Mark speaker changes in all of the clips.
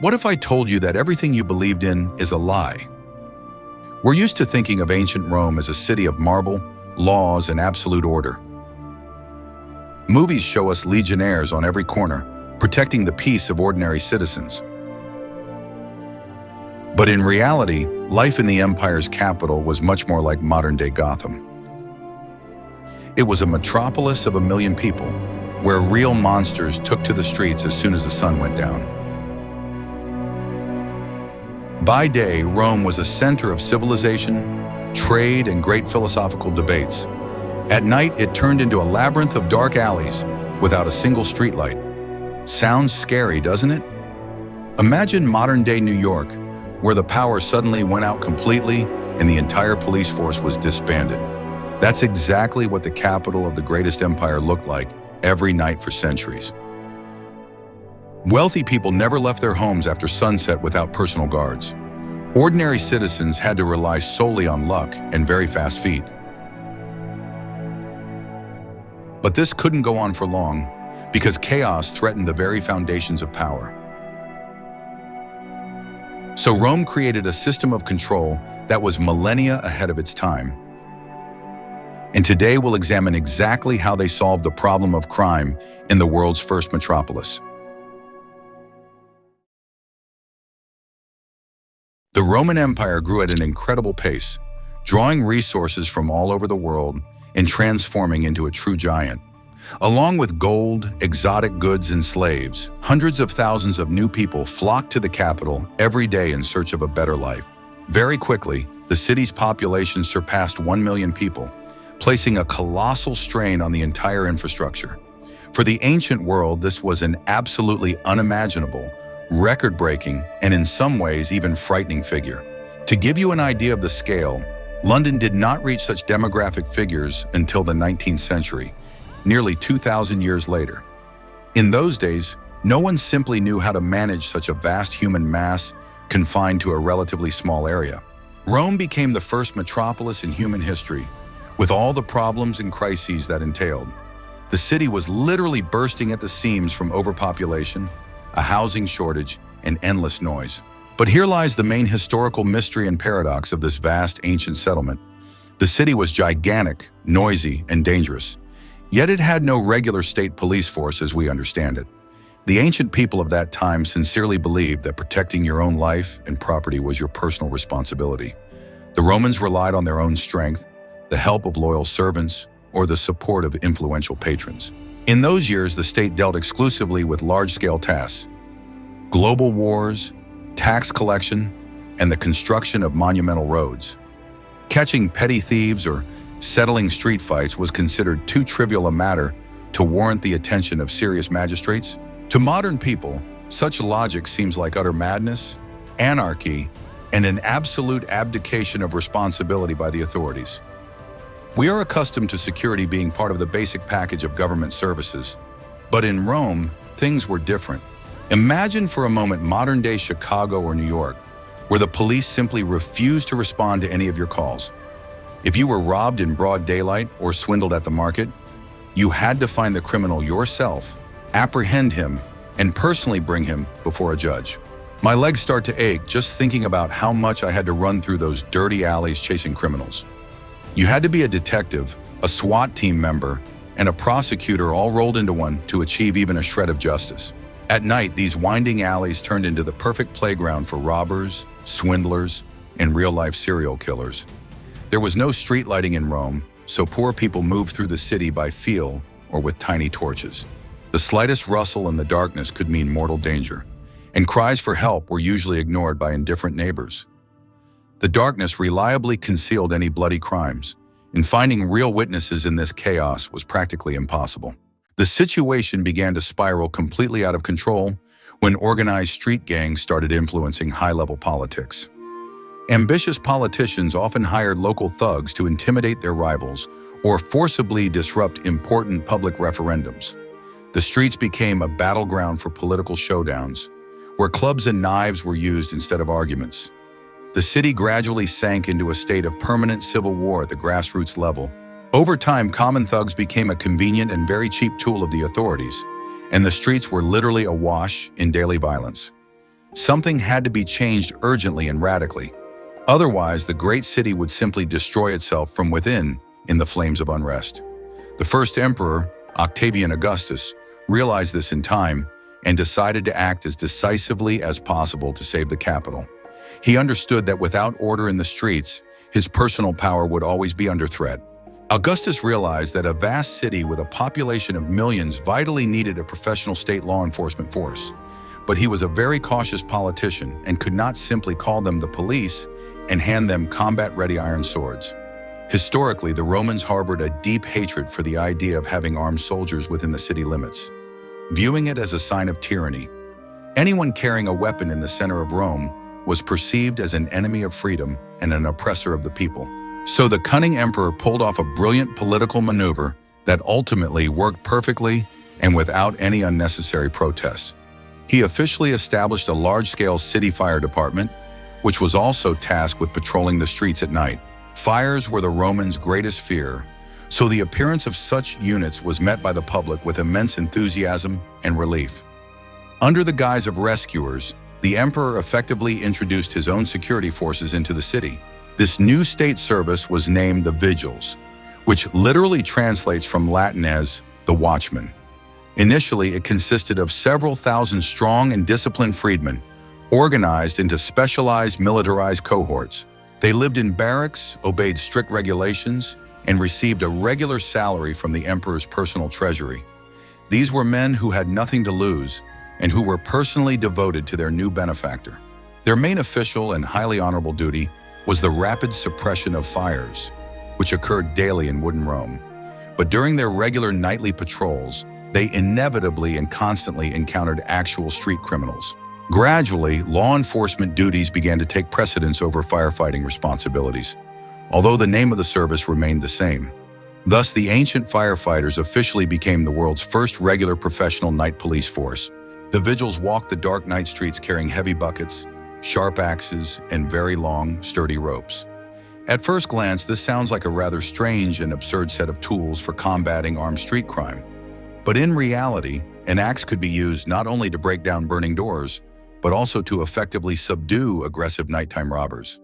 Speaker 1: What if I told you that everything you believed in is a lie? We're used to thinking of ancient Rome as a city of marble, laws, and absolute order. Movies show us legionnaires on every corner, protecting the peace of ordinary citizens. But in reality, life in the empire's capital was much more like modern-day Gotham. It was a metropolis of 1 million people, where real monsters took to the streets as soon as the sun went down. By day, Rome was a center of civilization, trade, and great philosophical debates. At night, it turned into a labyrinth of dark alleys without a single streetlight. Sounds scary, doesn't it? Imagine modern-day New York, where the power suddenly went out completely and the entire police force was disbanded. That's exactly what the capital of the greatest empire looked like every night for centuries. Wealthy people never left their homes after sunset without personal guards. Ordinary citizens had to rely solely on luck and very fast feet. But this couldn't go on for long, because chaos threatened the very foundations of power. So Rome created a system of control that was millennia ahead of its time. And today we'll examine exactly how they solved the problem of crime in the world's first metropolis. The Roman Empire grew at an incredible pace, drawing resources from all over the world and transforming into a true giant. Along with gold, exotic goods, and slaves, hundreds of thousands of new people flocked to the capital every day in search of a better life. Very quickly, the city's population surpassed 1 million people, placing a colossal strain on the entire infrastructure. For the ancient world, this was an absolutely unimaginable, record-breaking, and in some ways even frightening figure. To give you an idea of the scale, London did not reach such demographic figures until the 19th century, nearly 2,000 years later. In those days, no one simply knew how to manage such a vast human mass confined to a relatively small area. Rome became the first metropolis in human history, with all the problems and crises that entailed. The city was literally bursting at the seams from overpopulation, a housing shortage, and endless noise. But here lies the main historical mystery and paradox of this vast ancient settlement. The city was gigantic, noisy, and dangerous. Yet it had no regular state police force as we understand it. The ancient people of that time sincerely believed that protecting your own life and property was your personal responsibility. The Romans relied on their own strength, the help of loyal servants, or the support of influential patrons. In those years, the state dealt exclusively with large-scale tasks: global wars, tax collection, and the construction of monumental roads. Catching petty thieves or settling street fights was considered too trivial a matter to warrant the attention of serious magistrates. To modern people, such logic seems like utter madness, anarchy, and an absolute abdication of responsibility by the authorities. We are accustomed to security being part of the basic package of government services, but in Rome, things were different. Imagine for a moment modern-day Chicago or New York, where the police simply refused to respond to any of your calls. If you were robbed in broad daylight or swindled at the market, you had to find the criminal yourself, apprehend him, and personally bring him before a judge. My legs start to ache just thinking about how much I had to run through those dirty alleys chasing criminals. You had to be a detective, a SWAT team member, and a prosecutor all rolled into one to achieve even a shred of justice. At night, these winding alleys turned into the perfect playground for robbers, swindlers, and real-life serial killers. There was no street lighting in Rome, so poor people moved through the city by feel or with tiny torches. The slightest rustle in the darkness could mean mortal danger, and cries for help were usually ignored by indifferent neighbors. The darkness reliably concealed any bloody crimes, and finding real witnesses in this chaos was practically impossible. The situation began to spiral completely out of control when organized street gangs started influencing high-level politics. Ambitious politicians often hired local thugs to intimidate their rivals or forcibly disrupt important public referendums. The streets became a battleground for political showdowns, where clubs and knives were used instead of arguments. The city gradually sank into a state of permanent civil war at the grassroots level. Over time, common thugs became a convenient and very cheap tool of the authorities, and the streets were literally awash in daily violence. Something had to be changed urgently and radically. Otherwise, the great city would simply destroy itself from within in the flames of unrest. The first emperor, Octavian Augustus, realized this in time and decided to act as decisively as possible to save the capital. He understood that without order in the streets, his personal power would always be under threat. Augustus realized that a vast city with a population of millions vitally needed a professional state law enforcement force. But he was a very cautious politician and could not simply call them the police and hand them combat-ready iron swords. Historically, the Romans harbored a deep hatred for the idea of having armed soldiers within the city limits, viewing it as a sign of tyranny. Anyone carrying a weapon in the center of Rome was perceived as an enemy of freedom and an oppressor of the people. So the cunning emperor pulled off a brilliant political maneuver that ultimately worked perfectly and without any unnecessary protests. He officially established a large-scale city fire department, which was also tasked with patrolling the streets at night. Fires were the Romans' greatest fear, so the appearance of such units was met by the public with immense enthusiasm and relief. Under the guise of rescuers, the emperor effectively introduced his own security forces into the city. This new state service was named the Vigils, which literally translates from Latin as the watchman. Initially, it consisted of several thousand strong and disciplined freedmen, organized into specialized militarized cohorts. They lived in barracks, obeyed strict regulations, and received a regular salary from the emperor's personal treasury. These were men who had nothing to lose and who were personally devoted to their new benefactor. Their main official and highly honorable duty was the rapid suppression of fires, which occurred daily in wooden Rome. But during their regular nightly patrols, they inevitably and constantly encountered actual street criminals. Gradually, law enforcement duties began to take precedence over firefighting responsibilities, although the name of the service remained the same. Thus, the ancient firefighters officially became the world's first regular professional night police force. The Vigils walked the dark night streets carrying heavy buckets, sharp axes, and very long, sturdy ropes. At first glance, this sounds like a rather strange and absurd set of tools for combating armed street crime. But in reality, an axe could be used not only to break down burning doors, but also to effectively subdue aggressive nighttime robbers.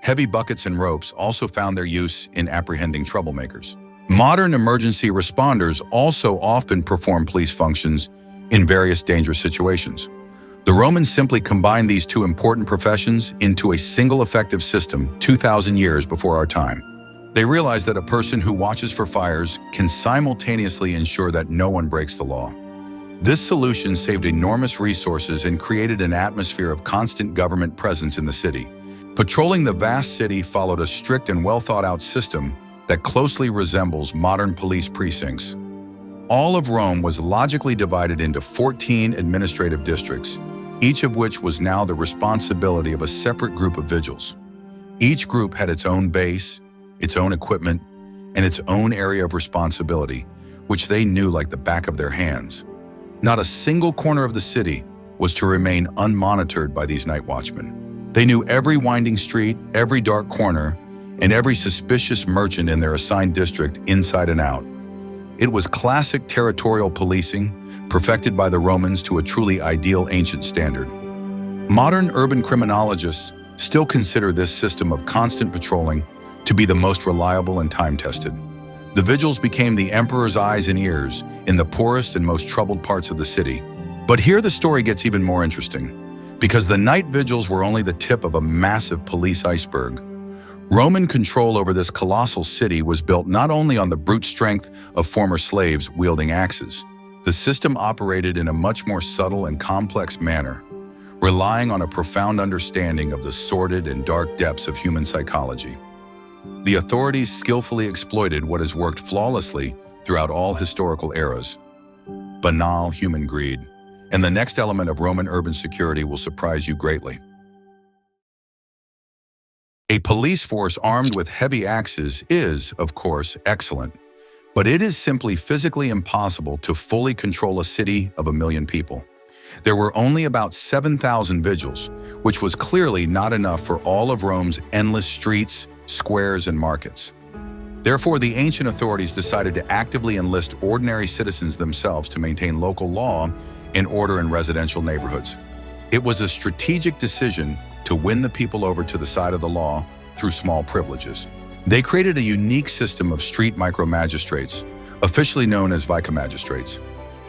Speaker 1: Heavy buckets and ropes also found their use in apprehending troublemakers. Modern emergency responders also often perform police functions in various dangerous situations. The Romans simply combined these two important professions into a single effective system 2,000 years before our time. They realized that a person who watches for fires can simultaneously ensure that no one breaks the law. This solution saved enormous resources and created an atmosphere of constant government presence in the city. Patrolling the vast city followed a strict and well-thought-out system that closely resembles modern police precincts. All of Rome was logically divided into 14 administrative districts, each of which was now the responsibility of a separate group of vigils. Each group had its own base, its own equipment, and its own area of responsibility, which they knew like the back of their hands. Not a single corner of the city was to remain unmonitored by these night watchmen. They knew every winding street, every dark corner, and every suspicious merchant in their assigned district inside and out. It was classic territorial policing, perfected by the Romans to a truly ideal ancient standard. Modern urban criminologists still consider this system of constant patrolling to be the most reliable and time-tested. The vigils became the emperor's eyes and ears in the poorest and most troubled parts of the city. But here the story gets even more interesting, because the night vigils were only the tip of a massive police iceberg. Roman control over this colossal city was built not only on the brute strength of former slaves wielding axes. The system operated in a much more subtle and complex manner, relying on a profound understanding of the sordid and dark depths of human psychology. The authorities skillfully exploited what has worked flawlessly throughout all historical eras: banal human greed. And the next element of Roman urban security will surprise you greatly. A police force armed with heavy axes is, of course, excellent, but it is simply physically impossible to fully control a city of 1 million people. There were only about 7,000 vigils, which was clearly not enough for all of Rome's endless streets, squares, and markets. Therefore, the ancient authorities decided to actively enlist ordinary citizens themselves to maintain local law and order in residential neighborhoods. It was a strategic decision to win the people over to the side of the law through small privileges. They created a unique system of street micro-magistrates, officially known as vicamagistrates.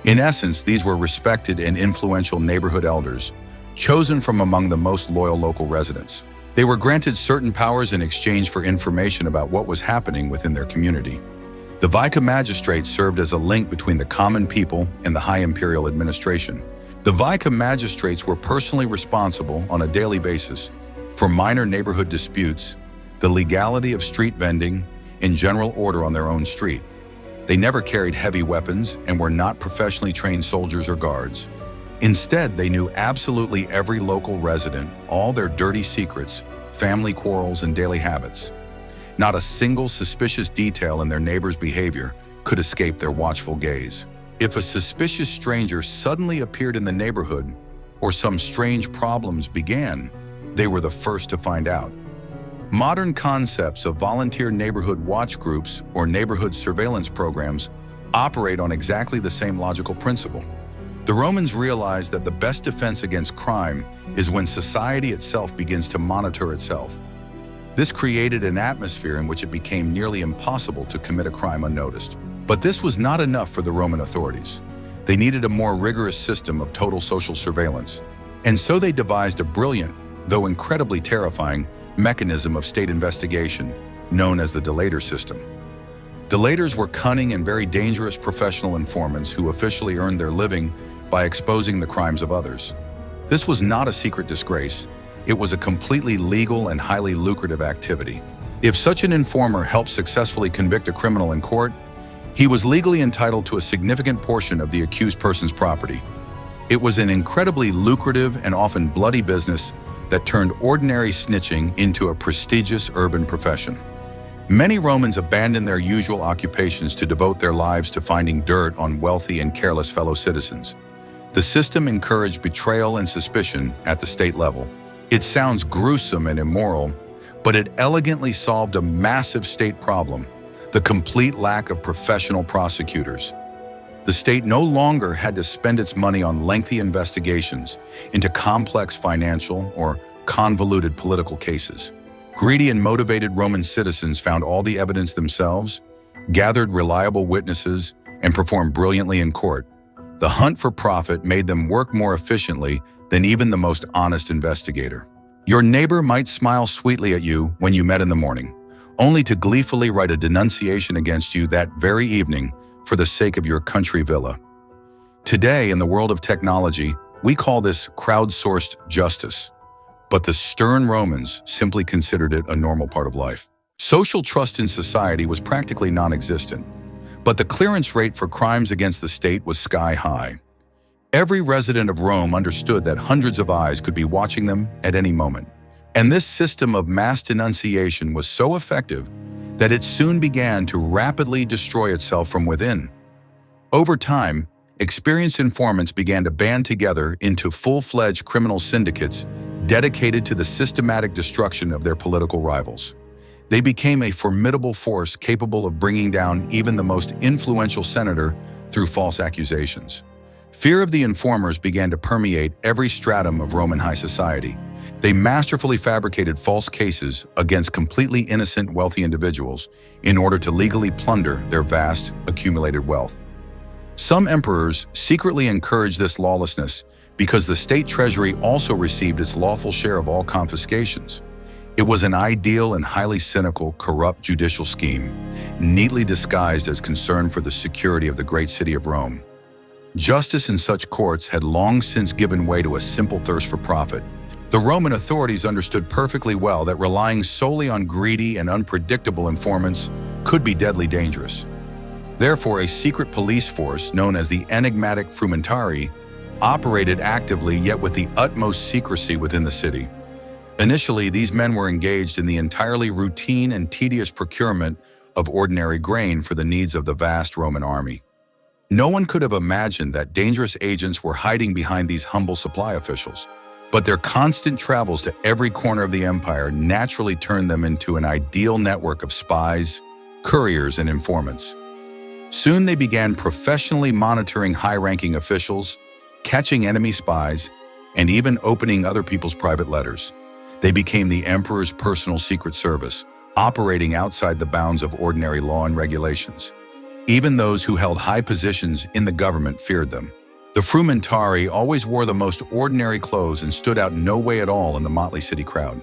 Speaker 1: In essence, these were respected and influential neighborhood elders, chosen from among the most loyal local residents. They were granted certain powers in exchange for information about what was happening within their community. The vicamagistrates served as a link between the common people and the high imperial administration. The vicamagistrates were personally responsible on a daily basis for minor neighborhood disputes, the legality of street vending, and general order on their own street. They never carried heavy weapons and were not professionally trained soldiers or guards. Instead, they knew absolutely every local resident, all their dirty secrets, family quarrels, and daily habits. Not a single suspicious detail in their neighbor's behavior could escape their watchful gaze. If a suspicious stranger suddenly appeared in the neighborhood or some strange problems began, they were the first to find out. Modern concepts of volunteer neighborhood watch groups or neighborhood surveillance programs operate on exactly the same logical principle. The Romans realized that the best defense against crime is when society itself begins to monitor itself. This created an atmosphere in which it became nearly impossible to commit a crime unnoticed. But this was not enough for the Roman authorities. They needed a more rigorous system of total social surveillance. And so they devised a brilliant, though incredibly terrifying, mechanism of state investigation, known as the delator system. Delators were cunning and very dangerous professional informants who officially earned their living by exposing the crimes of others. This was not a secret disgrace. It was a completely legal and highly lucrative activity. If such an informer helped successfully convict a criminal in court, he was legally entitled to a significant portion of the accused person's property. It was an incredibly lucrative and often bloody business that turned ordinary snitching into a prestigious urban profession. Many Romans abandoned their usual occupations to devote their lives to finding dirt on wealthy and careless fellow citizens. The system encouraged betrayal and suspicion at the state level. It sounds gruesome and immoral, but it elegantly solved a massive state problem: the complete lack of professional prosecutors. The state no longer had to spend its money on lengthy investigations into complex financial or convoluted political cases. Greedy and motivated Roman citizens found all the evidence themselves, gathered reliable witnesses, and performed brilliantly in court. The hunt for profit made them work more efficiently than even the most honest investigator. Your neighbor might smile sweetly at you when you met in the morning, only to gleefully write a denunciation against you that very evening for the sake of your country villa. Today, in the world of technology, we call this crowdsourced justice, but the stern Romans simply considered it a normal part of life. Social trust in society was practically non-existent, but the clearance rate for crimes against the state was sky high. Every resident of Rome understood that hundreds of eyes could be watching them at any moment. And this system of mass denunciation was so effective that it soon began to rapidly destroy itself from within. Over time, experienced informants began to band together into full-fledged criminal syndicates dedicated to the systematic destruction of their political rivals. They became a formidable force capable of bringing down even the most influential senator through false accusations. Fear of the informers began to permeate every stratum of Roman high society. They masterfully fabricated false cases against completely innocent wealthy individuals in order to legally plunder their vast accumulated wealth. Some emperors secretly encouraged this lawlessness because the state treasury also received its lawful share of all confiscations. It was an ideal and highly cynical, corrupt judicial scheme, neatly disguised as concern for the security of the great city of Rome. Justice in such courts had long since given way to a simple thirst for profit. The Roman authorities understood perfectly well that relying solely on greedy and unpredictable informants could be deadly dangerous. Therefore, a secret police force known as the enigmatic frumentari operated actively yet with the utmost secrecy within the city. Initially, these men were engaged in the entirely routine and tedious procurement of ordinary grain for the needs of the vast Roman army. No one could have imagined that dangerous agents were hiding behind these humble supply officials. But their constant travels to every corner of the empire naturally turned them into an ideal network of spies, couriers, and informants. Soon they began professionally monitoring high-ranking officials, catching enemy spies, and even opening other people's private letters. They became the emperor's personal secret service, operating outside the bounds of ordinary law and regulations. Even those who held high positions in the government feared them. The frumentari always wore the most ordinary clothes and stood out no way at all in the motley city crowd.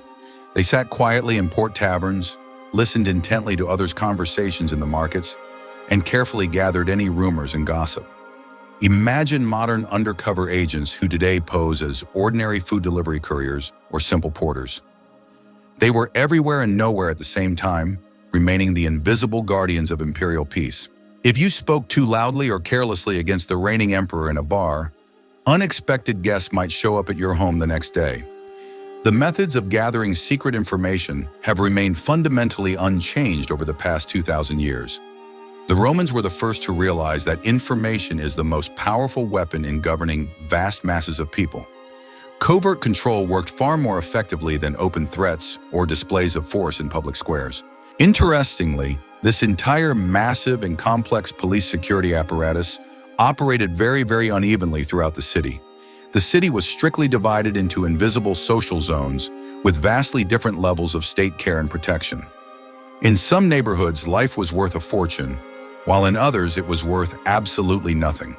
Speaker 1: They sat quietly in port taverns, listened intently to others' conversations in the markets, and carefully gathered any rumors and gossip. Imagine modern undercover agents who today pose as ordinary food delivery couriers or simple porters. They were everywhere and nowhere at the same time, remaining the invisible guardians of imperial peace. If you spoke too loudly or carelessly against the reigning emperor in a bar, unexpected guests might show up at your home the next day. The methods of gathering secret information have remained fundamentally unchanged over the past 2,000 years. The Romans were the first to realize that information is the most powerful weapon in governing vast masses of people. Covert control worked far more effectively than open threats or displays of force in public squares. Interestingly, this entire massive and complex police security apparatus operated very unevenly throughout the city. The city was strictly divided into invisible social zones with vastly different levels of state care and protection. In some neighborhoods, life was worth a fortune, while in others it was worth absolutely nothing.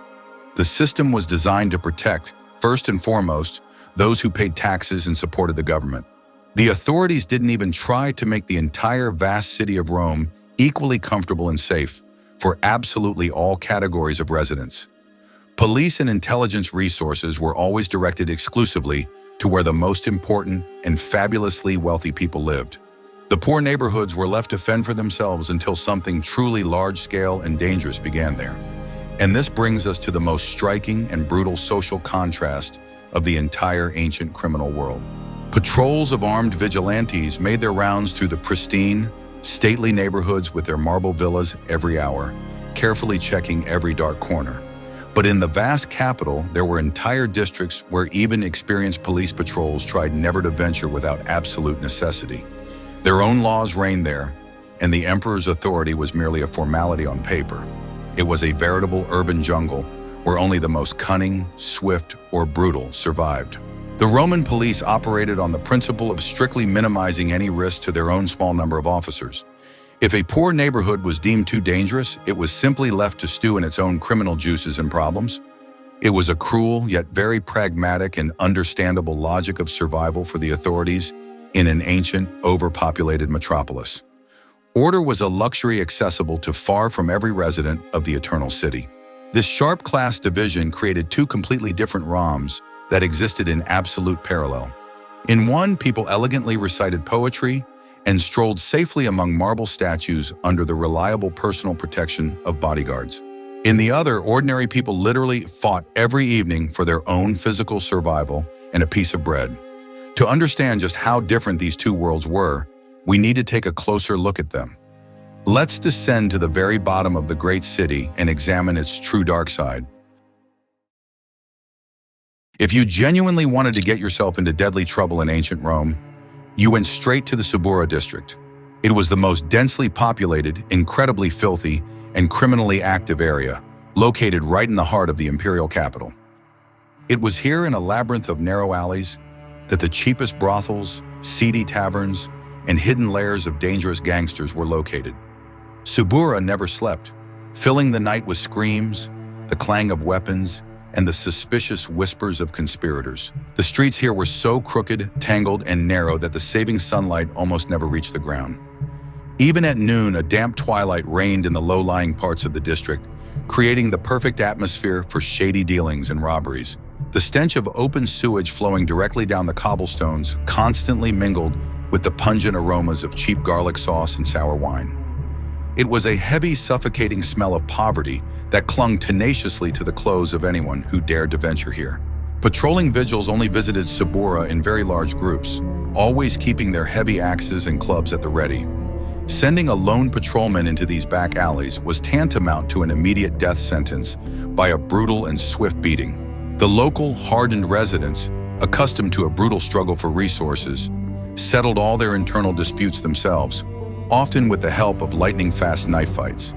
Speaker 1: The system was designed to protect, first and foremost, those who paid taxes and supported the government. The authorities didn't even try to make the entire vast city of Rome equally comfortable and safe for absolutely all categories of residents. Police and intelligence resources were always directed exclusively to where the most important and fabulously wealthy people lived. The poor neighborhoods were left to fend for themselves until something truly large-scale and dangerous began there. And this brings us to the most striking and brutal social contrast of the entire ancient criminal world. Patrols of armed vigilantes made their rounds through the pristine, stately neighborhoods with their marble villas every hour, carefully checking every dark corner. But in the vast capital, there were entire districts where even experienced police patrols tried never to venture without absolute necessity. Their own laws reigned there, and the emperor's authority was merely a formality on paper. It was a veritable urban jungle where only the most cunning, swift, or brutal survived. The Roman police operated on the principle of strictly minimizing any risk to their own small number of officers. If a poor neighborhood was deemed too dangerous, it was simply left to stew in its own criminal juices and problems. It was a cruel yet very pragmatic and understandable logic of survival for the authorities in an ancient, overpopulated metropolis. Order was a luxury accessible to far from every resident of the Eternal City. This sharp class division created two completely different realms that existed in absolute parallel. In one, people elegantly recited poetry and strolled safely among marble statues under the reliable personal protection of bodyguards. In the other, ordinary people literally fought every evening for their own physical survival and a piece of bread. To understand just how different these two worlds were, we need to take a closer look at them. Let's descend to the very bottom of the great city and examine its true dark side. If you genuinely wanted to get yourself into deadly trouble in ancient Rome, you went straight to the Subura district. It was the most densely populated, incredibly filthy, and criminally active area, located right in the heart of the imperial capital. It was here in a labyrinth of narrow alleys that the cheapest brothels, seedy taverns, and hidden lairs of dangerous gangsters were located. Subura never slept, filling the night with screams, the clang of weapons, and the suspicious whispers of conspirators. The streets here were so crooked, tangled, and narrow that the saving sunlight almost never reached the ground. Even at noon, a damp twilight reigned in the low-lying parts of the district, creating the perfect atmosphere for shady dealings and robberies. The stench of open sewage flowing directly down the cobblestones constantly mingled with the pungent aromas of cheap garlic sauce and sour wine. It was a heavy, suffocating smell of poverty that clung tenaciously to the clothes of anyone who dared to venture here. Patrolling vigils only visited Subura in very large groups, always keeping their heavy axes and clubs at the ready. Sending a lone patrolman into these back alleys was tantamount to an immediate death sentence by a brutal and swift beating. The local, hardened residents, accustomed to a brutal struggle for resources, settled all their internal disputes themselves, often with the help of lightning-fast knife fights.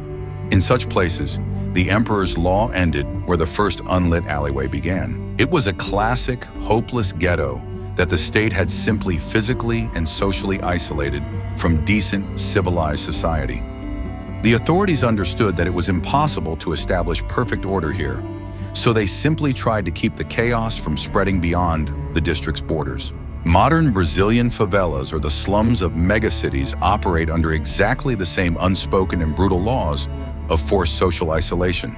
Speaker 1: In such places, the emperor's law ended where the first unlit alleyway began. It was a classic, hopeless ghetto that the state had simply physically and socially isolated from decent, civilized society. The authorities understood that it was impossible to establish perfect order here, so they simply tried to keep the chaos from spreading beyond the district's borders. Modern Brazilian favelas, or the slums of megacities, operate under exactly the same unspoken and brutal laws of forced social isolation.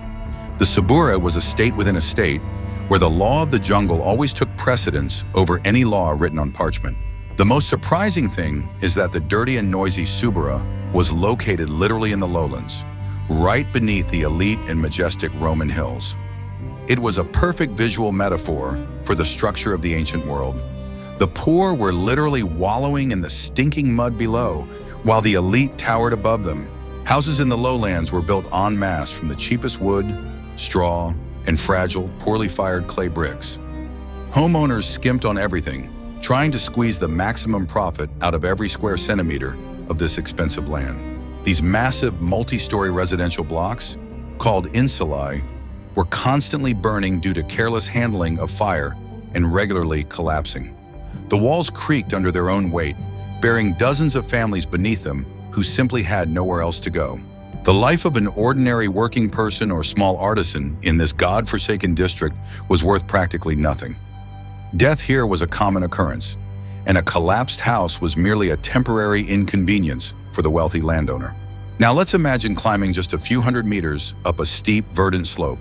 Speaker 1: The Subura was a state within a state, where the law of the jungle always took precedence over any law written on parchment. The most surprising thing is that the dirty and noisy Subura was located literally in the lowlands, right beneath the elite and majestic Roman hills. It was a perfect visual metaphor for the structure of the ancient world. The poor were literally wallowing in the stinking mud below, while the elite towered above them. Houses in the lowlands were built en masse from the cheapest wood, straw, and fragile, poorly fired clay bricks. Homeowners skimped on everything, trying to squeeze the maximum profit out of every square centimeter of this expensive land. These massive multi-story residential blocks, called insulae, were constantly burning due to careless handling of fire and regularly collapsing. The walls creaked under their own weight, bearing dozens of families beneath them who simply had nowhere else to go. The life of an ordinary working person or small artisan in this god-forsaken district was worth practically nothing. Death here was a common occurrence, and a collapsed house was merely a temporary inconvenience for the wealthy landowner. Now let's imagine climbing just a few hundred meters up a steep, verdant slope.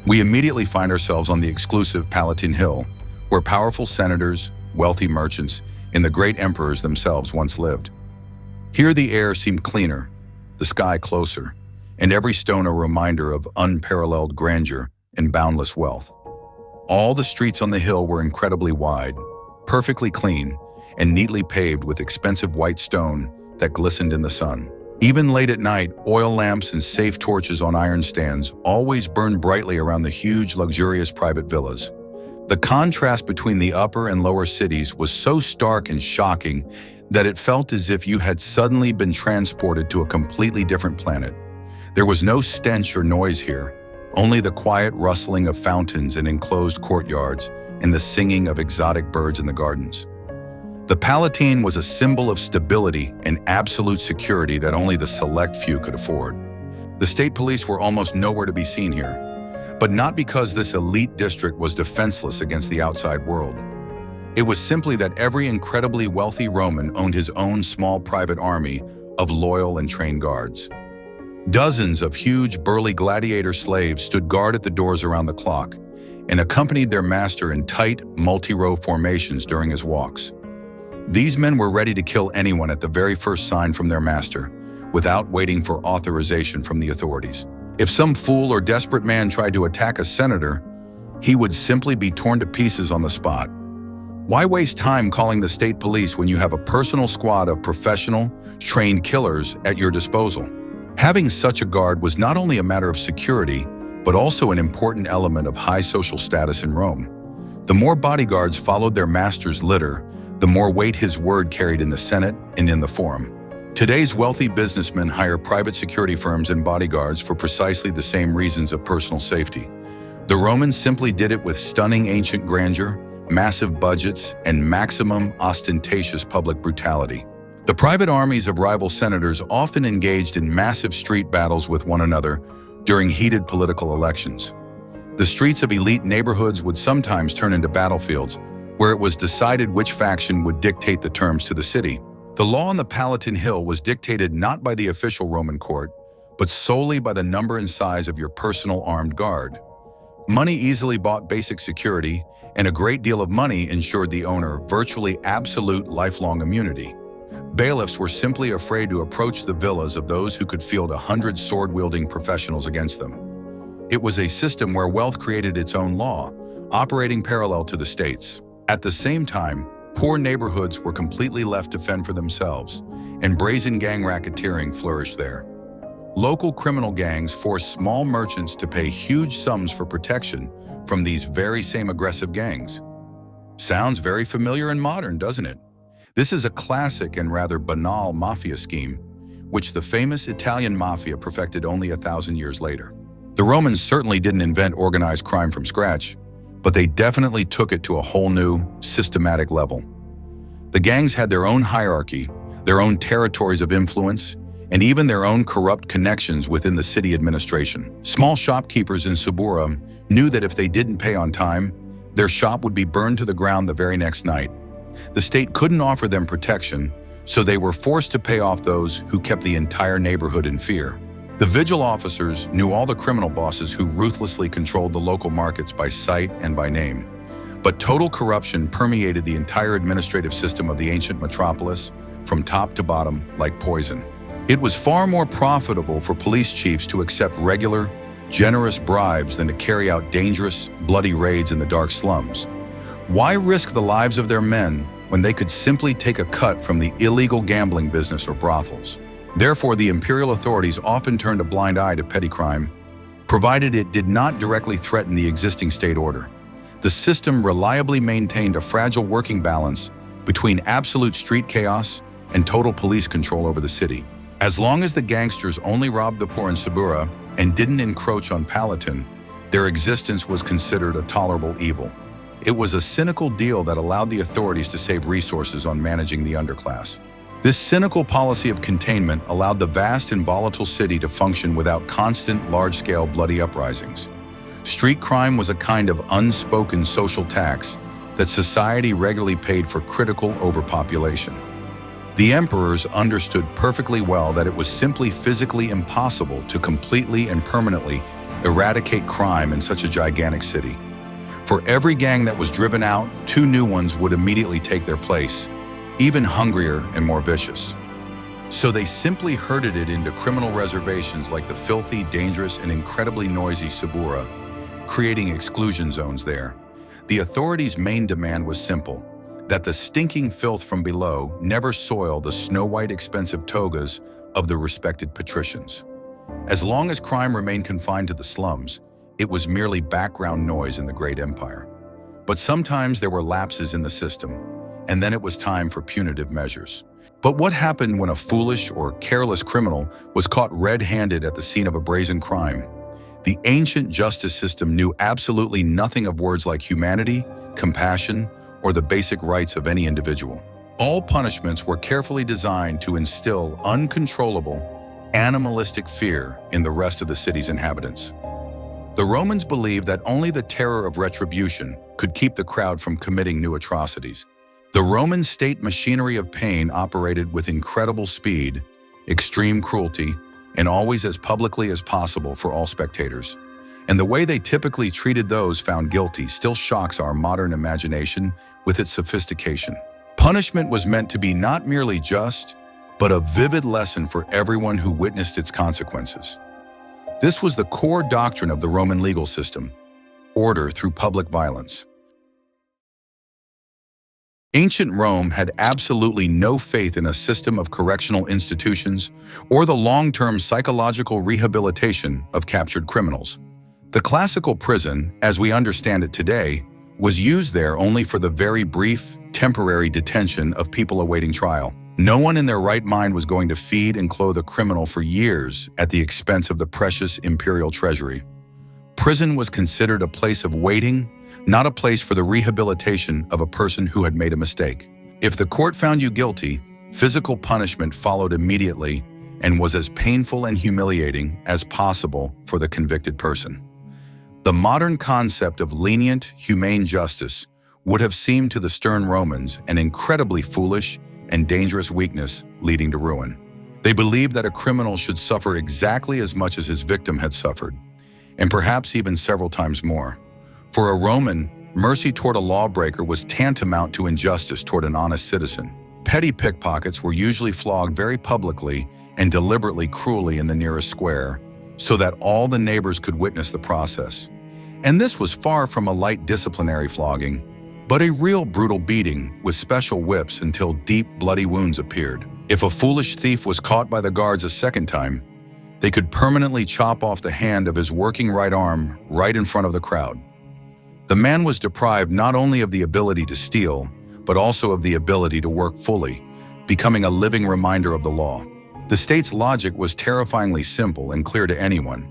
Speaker 1: We immediately find ourselves on the exclusive Palatine Hill, where powerful senators, wealthy merchants, and the great emperors themselves once lived. Here the air seemed cleaner, the sky closer, and every stone a reminder of unparalleled grandeur and boundless wealth. All the streets on the hill were incredibly wide, perfectly clean, and neatly paved with expensive white stone that glistened in the sun. Even late at night, oil lamps and safe torches on iron stands always burned brightly around the huge, luxurious private villas. The contrast between the upper and lower cities was so stark and shocking that it felt as if you had suddenly been transported to a completely different planet. There was no stench or noise here, only the quiet rustling of fountains in enclosed courtyards and the singing of exotic birds in the gardens. The Palatine was a symbol of stability and absolute security that only the select few could afford. The state police were almost nowhere to be seen here, but not because this elite district was defenseless against the outside world. It was simply that every incredibly wealthy Roman owned his own small private army of loyal and trained guards. Dozens of huge, burly gladiator slaves stood guard at the doors around the clock and accompanied their master in tight, multi-row formations during his walks. These men were ready to kill anyone at the very first sign from their master, without waiting for authorization from the authorities. If some fool or desperate man tried to attack a senator, he would simply be torn to pieces on the spot. Why waste time calling the state police when you have a personal squad of professional, trained killers at your disposal? Having such a guard was not only a matter of security, but also an important element of high social status in Rome. The more bodyguards followed their master's litter, the more weight his word carried in the Senate and in the Forum. Today's wealthy businessmen hire private security firms and bodyguards for precisely the same reasons of personal safety. The Romans simply did it with stunning ancient grandeur, massive budgets, and maximum ostentatious public brutality. The private armies of rival senators often engaged in massive street battles with one another during heated political elections. The streets of elite neighborhoods would sometimes turn into battlefields, where it was decided which faction would dictate the terms to the city. The law on the Palatine Hill was dictated not by the official Roman court, but solely by the number and size of your personal armed guard. Money easily bought basic security, and a great deal of money ensured the owner virtually absolute lifelong immunity. Bailiffs were simply afraid to approach the villas of those who could field 100 sword-wielding professionals against them. It was a system where wealth created its own law, operating parallel to the state's. At the same time, poor neighborhoods were completely left to fend for themselves, and brazen gang racketeering flourished there. Local criminal gangs forced small merchants to pay huge sums for protection from these very same aggressive gangs. Sounds very familiar and modern, doesn't it? This is a classic and rather banal mafia scheme, which the famous Italian mafia perfected only 1,000 years later. The Romans certainly didn't invent organized crime from scratch, but they definitely took it to a whole new, systematic level. The gangs had their own hierarchy, their own territories of influence, and even their own corrupt connections within the city administration. Small shopkeepers in Subura knew that if they didn't pay on time, their shop would be burned to the ground the very next night. The state couldn't offer them protection, so they were forced to pay off those who kept the entire neighborhood in fear. The vigil officers knew all the criminal bosses who ruthlessly controlled the local markets by sight and by name. But total corruption permeated the entire administrative system of the ancient metropolis, from top to bottom, like poison. It was far more profitable for police chiefs to accept regular, generous bribes than to carry out dangerous, bloody raids in the dark slums. Why risk the lives of their men when they could simply take a cut from the illegal gambling business or brothels? Therefore, the imperial authorities often turned a blind eye to petty crime, provided it did not directly threaten the existing state order. The system reliably maintained a fragile working balance between absolute street chaos and total police control over the city. As long as the gangsters only robbed the poor in Subura and didn't encroach on Palatine, their existence was considered a tolerable evil. It was a cynical deal that allowed the authorities to save resources on managing the underclass. This cynical policy of containment allowed the vast and volatile city to function without constant, large-scale bloody uprisings. Street crime was a kind of unspoken social tax that society regularly paid for critical overpopulation. The emperors understood perfectly well that it was simply physically impossible to completely and permanently eradicate crime in such a gigantic city. For every gang that was driven out, 2 new ones would immediately take their place, even hungrier and more vicious. So they simply herded it into criminal reservations like the filthy, dangerous, and incredibly noisy Subura, creating exclusion zones there. The authorities' main demand was simple: that the stinking filth from below never soil the snow-white expensive togas of the respected patricians. As long as crime remained confined to the slums, it was merely background noise in the great empire. But sometimes there were lapses in the system, and then it was time for punitive measures. But what happened when a foolish or careless criminal was caught red-handed at the scene of a brazen crime? The ancient justice system knew absolutely nothing of words like humanity, compassion, or the basic rights of any individual. All punishments were carefully designed to instill uncontrollable, animalistic fear in the rest of the city's inhabitants. The Romans believed that only the terror of retribution could keep the crowd from committing new atrocities. The Roman state machinery of pain operated with incredible speed, extreme cruelty, and always as publicly as possible for all spectators. And the way they typically treated those found guilty still shocks our modern imagination with its sophistication. Punishment was meant to be not merely just, but a vivid lesson for everyone who witnessed its consequences. This was the core doctrine of the Roman legal system: order through public violence. Ancient Rome had absolutely no faith in a system of correctional institutions or the long-term psychological rehabilitation of captured criminals. The classical prison, as we understand it today, was used there only for the very brief, temporary detention of people awaiting trial. No one in their right mind was going to feed and clothe a criminal for years at the expense of the precious imperial treasury. Prison was considered a place of waiting, not a place for the rehabilitation of a person who had made a mistake. If the court found you guilty, physical punishment followed immediately and was as painful and humiliating as possible for the convicted person. The modern concept of lenient, humane justice would have seemed to the stern Romans an incredibly foolish and dangerous weakness leading to ruin. They believed that a criminal should suffer exactly as much as his victim had suffered, and perhaps even several times more. For a Roman, mercy toward a lawbreaker was tantamount to injustice toward an honest citizen. Petty pickpockets were usually flogged very publicly and deliberately cruelly in the nearest square, so that all the neighbors could witness the process. And this was far from a light disciplinary flogging, but a real brutal beating with special whips until deep, bloody wounds appeared. If a foolish thief was caught by the guards a second time, they could permanently chop off the hand of his working right arm right in front of the crowd. The man was deprived not only of the ability to steal, but also of the ability to work fully, becoming a living reminder of the law. The state's logic was terrifyingly simple and clear to anyone.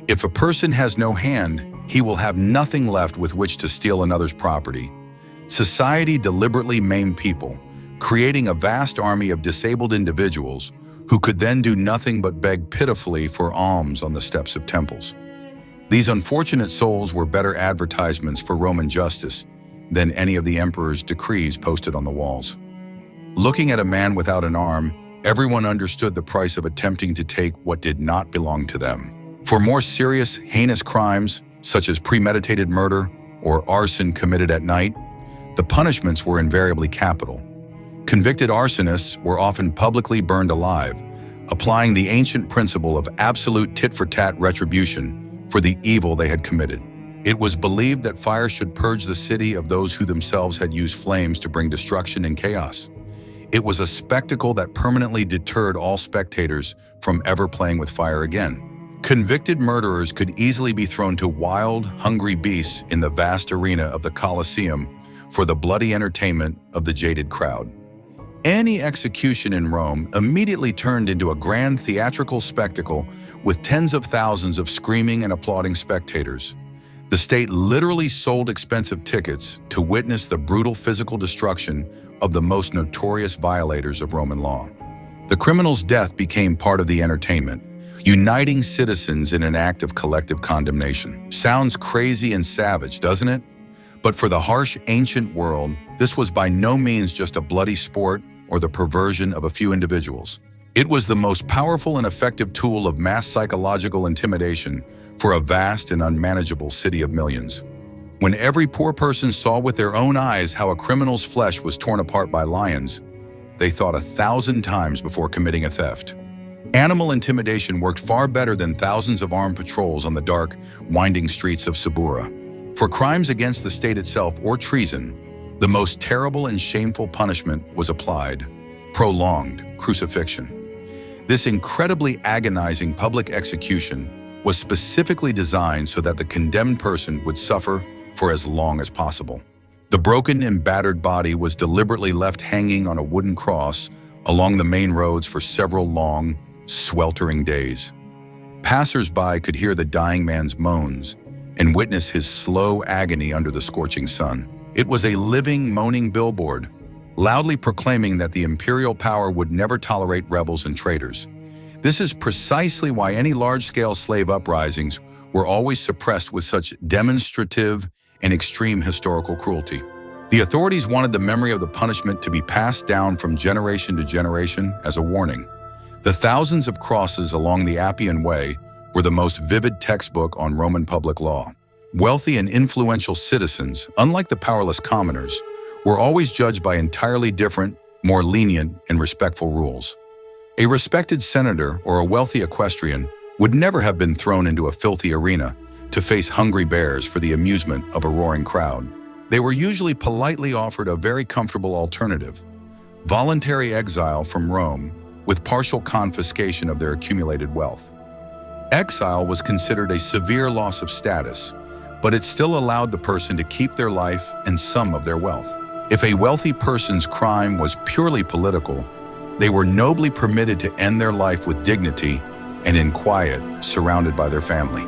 Speaker 1: If a person has no hand, he will have nothing left with which to steal another's property. Society deliberately maimed people, creating a vast army of disabled individuals who could then do nothing but beg pitifully for alms on the steps of temples. These unfortunate souls were better advertisements for Roman justice than any of the emperor's decrees posted on the walls. Looking at a man without an arm, everyone understood the price of attempting to take what did not belong to them. For more serious, heinous crimes, such as premeditated murder or arson committed at night, the punishments were invariably capital. Convicted arsonists were often publicly burned alive, applying the ancient principle of absolute tit-for-tat retribution for the evil they had committed. It was believed that fire should purge the city of those who themselves had used flames to bring destruction and chaos. It was a spectacle that permanently deterred all spectators from ever playing with fire again. Convicted murderers could easily be thrown to wild, hungry beasts in the vast arena of the Colosseum for the bloody entertainment of the jaded crowd. Any execution in Rome immediately turned into a grand theatrical spectacle with tens of thousands of screaming and applauding spectators. The state literally sold expensive tickets to witness the brutal physical destruction of the most notorious violators of Roman law. The criminal's death became part of the entertainment, uniting citizens in an act of collective condemnation. Sounds crazy and savage, doesn't it? But for the harsh ancient world, this was by no means just a bloody sport or the perversion of a few individuals. It was the most powerful and effective tool of mass psychological intimidation for a vast and unmanageable city of millions. When every poor person saw with their own eyes how a criminal's flesh was torn apart by lions, they thought 1,000 times before committing a theft. Animal intimidation worked far better than thousands of armed patrols on the dark, winding streets of Subura. For crimes against the state itself or treason, the most terrible and shameful punishment was applied: prolonged crucifixion. This incredibly agonizing public execution was specifically designed so that the condemned person would suffer for as long as possible. The broken and battered body was deliberately left hanging on a wooden cross along the main roads for several long, sweltering days. Passers-by could hear the dying man's moans and witness his slow agony under the scorching sun. It was a living, moaning billboard, loudly proclaiming that the imperial power would never tolerate rebels and traitors. This is precisely why any large-scale slave uprisings were always suppressed with such demonstrative and extreme historical cruelty. The authorities wanted the memory of the punishment to be passed down from generation to generation as a warning. The thousands of crosses along the Appian Way were the most vivid textbook on Roman public law. Wealthy and influential citizens, unlike the powerless commoners, were always judged by entirely different, more lenient and respectful rules. A respected senator or a wealthy equestrian would never have been thrown into a filthy arena to face hungry bears for the amusement of a roaring crowd. They were usually politely offered a very comfortable alternative: voluntary exile from Rome with partial confiscation of their accumulated wealth. Exile was considered a severe loss of status, but it still allowed the person to keep their life and some of their wealth. If a wealthy person's crime was purely political, they were nobly permitted to end their life with dignity and in quiet, surrounded by their family.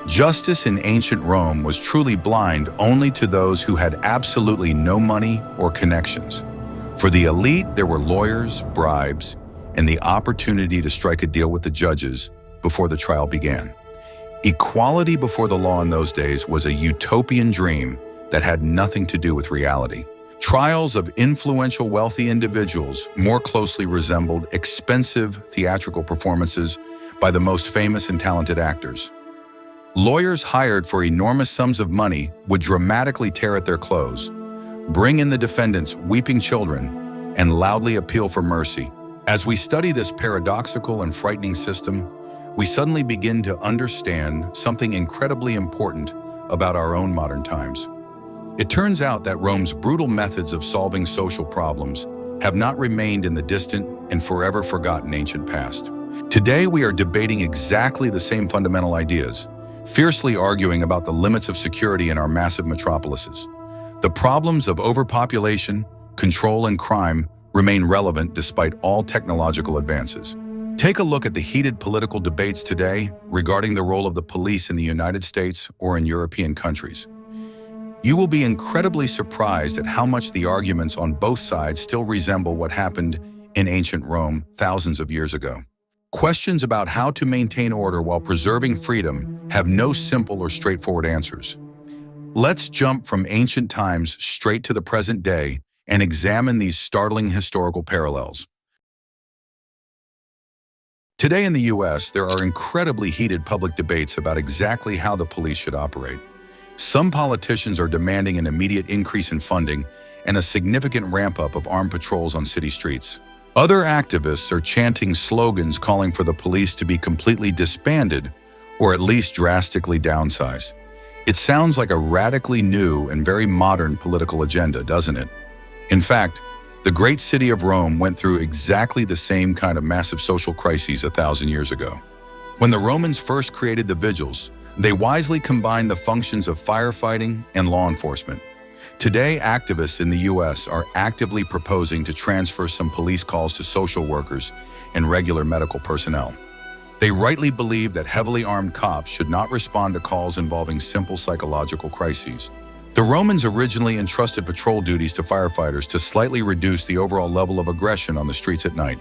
Speaker 1: Justice in ancient Rome was truly blind only to those who had absolutely no money or connections. For the elite, there were lawyers, bribes, and the opportunity to strike a deal with the judges before the trial began. Equality before the law in those days was a utopian dream that had nothing to do with reality. Trials of influential, wealthy individuals more closely resembled expensive theatrical performances by the most famous and talented actors. Lawyers hired for enormous sums of money would dramatically tear at their clothes, bring in the defendant's weeping children, and loudly appeal for mercy. As we study this paradoxical and frightening system, we suddenly begin to understand something incredibly important about our own modern times. It turns out that Rome's brutal methods of solving social problems have not remained in the distant and forever forgotten ancient past. Today, we are debating exactly the same fundamental ideas, fiercely arguing about the limits of security in our massive metropolises. The problems of overpopulation, control, and crime remain relevant despite all technological advances. Take a look at the heated political debates today regarding the role of the police in the United States or in European countries. You will be incredibly surprised at how much the arguments on both sides still resemble what happened in ancient Rome thousands of years ago. Questions about how to maintain order while preserving freedom have no simple or straightforward answers. Let's jump from ancient times straight to the present day and examine these startling historical parallels. Today in the US, there are incredibly heated public debates about exactly how the police should operate. Some politicians are demanding an immediate increase in funding and a significant ramp-up of armed patrols on city streets. Other activists are chanting slogans calling for the police to be completely disbanded or at least drastically downsized. It sounds like a radically new and very modern political agenda, doesn't it? In fact, the great city of Rome went through exactly the same kind of massive social crises 1,000 years ago. When the Romans first created the vigils, they wisely combined the functions of firefighting and law enforcement. Today, activists in the US are actively proposing to transfer some police calls to social workers and regular medical personnel. They rightly believe that heavily armed cops should not respond to calls involving simple psychological crises. The Romans originally entrusted patrol duties to firefighters to slightly reduce the overall level of aggression on the streets at night.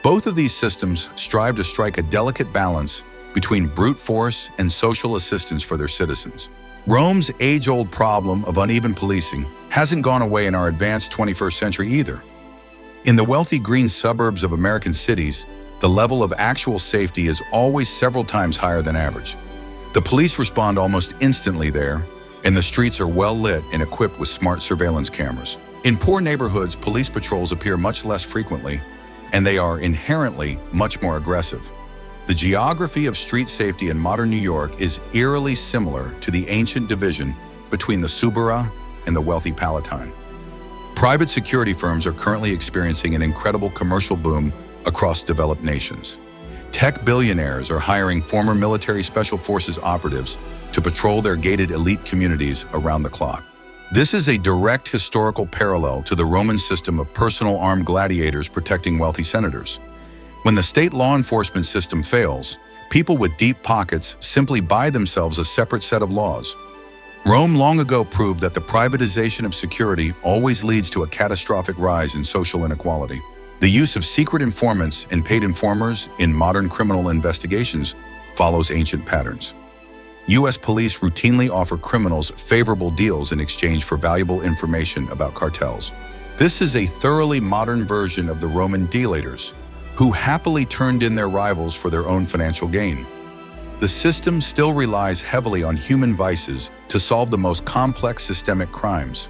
Speaker 1: Both of these systems strive to strike a delicate balance between brute force and social assistance for their citizens. Rome's age-old problem of uneven policing hasn't gone away in our advanced 21st century either. In the wealthy green suburbs of American cities, the level of actual safety is always several times higher than average. The police respond almost instantly there, and the streets are well lit and equipped with smart surveillance cameras. In poor neighborhoods, police patrols appear much less frequently, and they are inherently much more aggressive. The geography of street safety in modern New York is eerily similar to the ancient division between the Suburra and the wealthy Palatine. Private security firms are currently experiencing an incredible commercial boom across developed nations. Tech billionaires are hiring former military special forces operatives to patrol their gated elite communities around the clock. This is a direct historical parallel to the Roman system of personal armed gladiators protecting wealthy senators. When the state law enforcement system fails, people with deep pockets simply buy themselves a separate set of laws. Rome long ago proved that the privatization of security always leads to a catastrophic rise in social inequality. The use of secret informants and paid informers in modern criminal investigations follows ancient patterns. U.S. police routinely offer criminals favorable deals in exchange for valuable information about cartels. This is a thoroughly modern version of the Roman delators, who happily turned in their rivals for their own financial gain. The system still relies heavily on human vices to solve the most complex systemic crimes.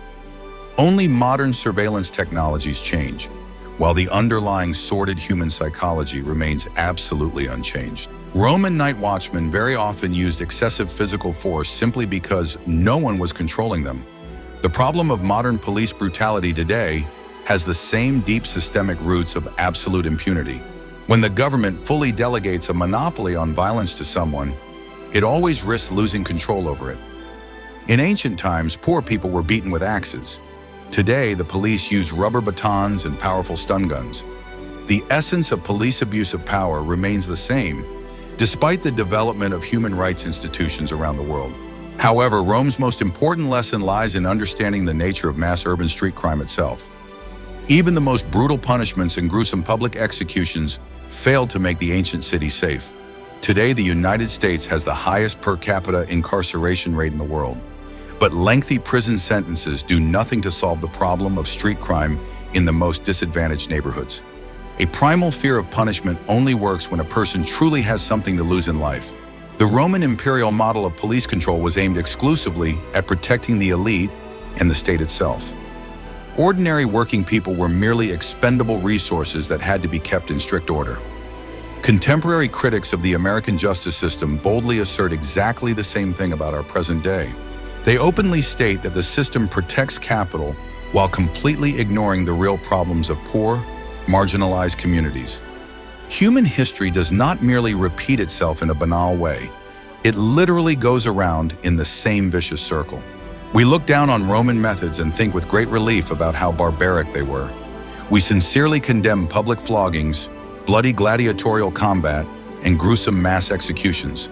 Speaker 1: Only modern surveillance technologies change, while the underlying sordid human psychology remains absolutely unchanged. Roman night watchmen very often used excessive physical force simply because no one was controlling them. The problem of modern police brutality today has the same deep systemic roots of absolute impunity. When the government fully delegates a monopoly on violence to someone, it always risks losing control over it. In ancient times, poor people were beaten with axes. Today, the police use rubber batons and powerful stun guns. The essence of police abuse of power remains the same, despite the development of human rights institutions around the world. However, Rome's most important lesson lies in understanding the nature of mass urban street crime itself. Even the most brutal punishments and gruesome public executions failed to make the ancient city safe. Today, the United States has the highest per capita incarceration rate in the world. But lengthy prison sentences do nothing to solve the problem of street crime in the most disadvantaged neighborhoods. A primal fear of punishment only works when a person truly has something to lose in life. The Roman imperial model of police control was aimed exclusively at protecting the elite and the state itself. Ordinary working people were merely expendable resources that had to be kept in strict order. Contemporary critics of the American justice system boldly assert exactly the same thing about our present day. They openly state that the system protects capital while completely ignoring the real problems of poor, marginalized communities. Human history does not merely repeat itself in a banal way. It literally goes around in the same vicious circle. We look down on Roman methods and think with great relief about how barbaric they were. We sincerely condemn public floggings, bloody gladiatorial combat, and gruesome mass executions.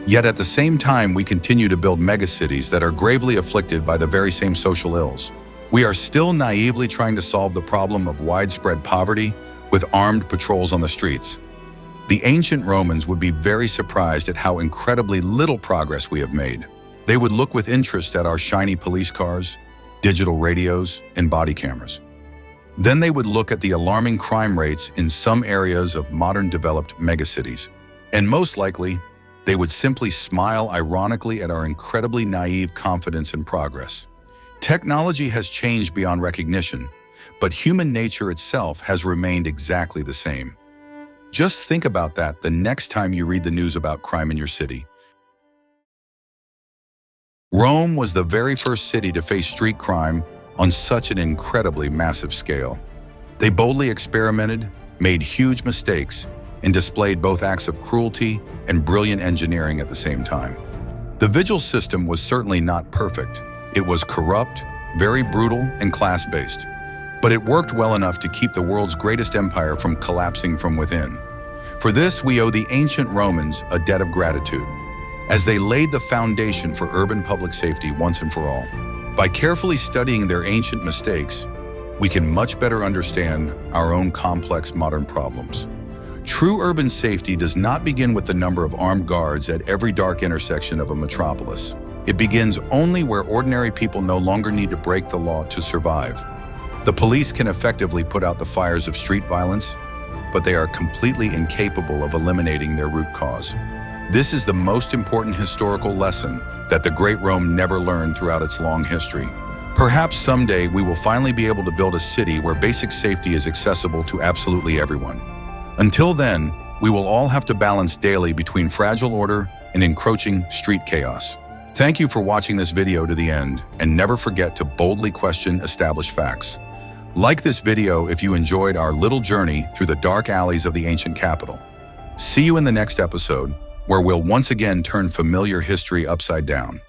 Speaker 1: Yet at the same time, we continue to build megacities that are gravely afflicted by the very same social ills. We are still naively trying to solve the problem of widespread poverty with armed patrols on the streets. The ancient Romans would be very surprised at how incredibly little progress we have made. They would look with interest at our shiny police cars, digital radios, and body cameras. Then they would look at the alarming crime rates in some areas of modern developed megacities. And most likely, they would simply smile ironically at our incredibly naive confidence in progress. Technology has changed beyond recognition, but human nature itself has remained exactly the same. Just think about that the next time you read the news about crime in your city. Rome was the very first city to face street crime on such an incredibly massive scale. They boldly experimented, made huge mistakes, and displayed both acts of cruelty and brilliant engineering at the same time. The vigil system was certainly not perfect. It was corrupt, very brutal, and class-based. But it worked well enough to keep the world's greatest empire from collapsing from within. For this, we owe the ancient Romans a debt of gratitude, as they laid the foundation for urban public safety once and for all. By carefully studying their ancient mistakes, we can much better understand our own complex modern problems. True urban safety does not begin with the number of armed guards at every dark intersection of a metropolis. It begins only where ordinary people no longer need to break the law to survive. The police can effectively put out the fires of street violence, but they are completely incapable of eliminating their root cause. This is the most important historical lesson that the great Rome never learned throughout its long history. Perhaps someday we will finally be able to build a city where basic safety is accessible to absolutely everyone. Until then, we will all have to balance daily between fragile order and encroaching street chaos. Thank you for watching this video to the end, and never forget to boldly question established facts. Like this video if you enjoyed our little journey through the dark alleys of the ancient capital. See you in the next episode, where we'll once again turn familiar history upside down.